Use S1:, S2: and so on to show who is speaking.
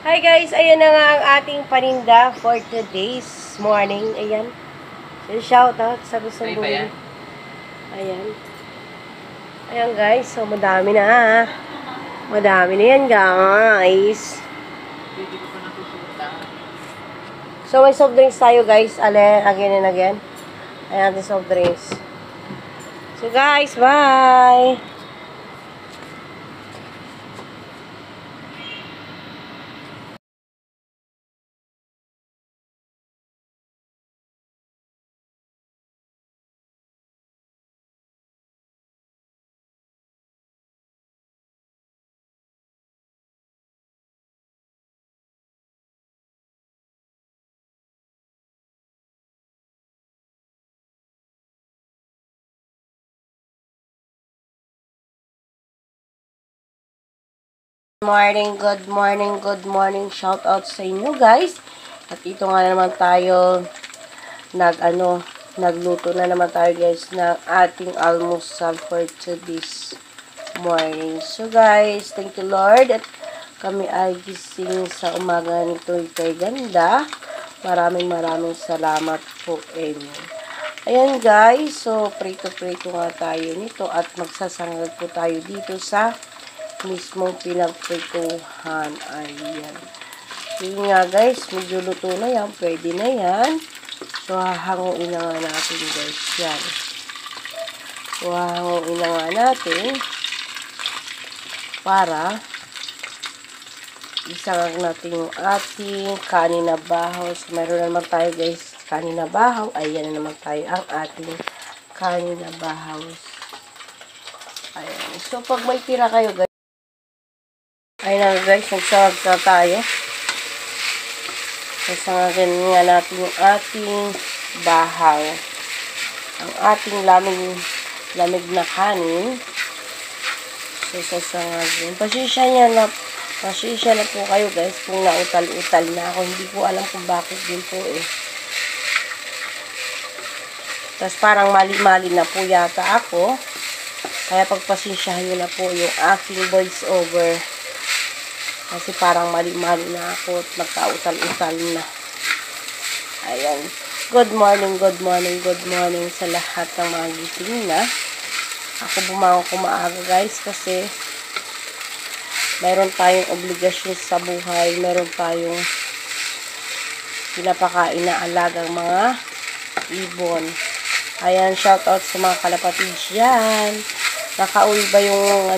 S1: Hi guys, ayan na nga ang ating paninda for today's morning. Ayan. So, shout out sa gusto bumili. Ayan. Ayan guys, so madami na. Madami na yan guys. So may soft drinks tayo guys. Again and again. Ayan the soft drinks. So guys, bye! Good morning. Shout out sa inyo guys. At ito nga naman tayo nagluto na naman tayo guys ng ating almusal for today's morning. So guys, thank you Lord at kami ay gising sa umaga nito kay ganda. Maraming salamat po. Amen. Ayan guys, so prito nga tayo nito at magsasangag po tayo dito sa mismong pinagprituhan. Ayan. Yun nga guys, medyo luto na yan. Pwede na yan. So, hahanguin na nga natin guys. Yan. So, hahanguin na nga natin para isangag natin yung ating kanin na bahaw. So, meron na naman tayo guys, kanin na bahaw. Ayan na naman tayo ang ating kanin na bahaw. Ayan. So, pag may tira kayo guys, ayun na guys, nagsangag na tayo. Nasangagin nga natin yung ating bahaw. Ang ating lamig na kanin. So, sasangagin. Pasensya na po kayo guys kung nautal-utal na ako. Hindi ko alam kung bakit din po eh. Tapos parang mali-mali na po yata ako. Kaya pagpasensyahan nyo na po yung aking voice over. Kasi parang mali-mali na ako at magkautal-utal na. Ayan. Good morning sa lahat ng mga gising na. Ako bumangon ko maaga guys kasi mayroon tayong obligasyon sa buhay. Mayroon tayong pinapakain na alagang mga ibon. Ayan, shout out sa mga kalapatids dyan. Nakauwi ba yung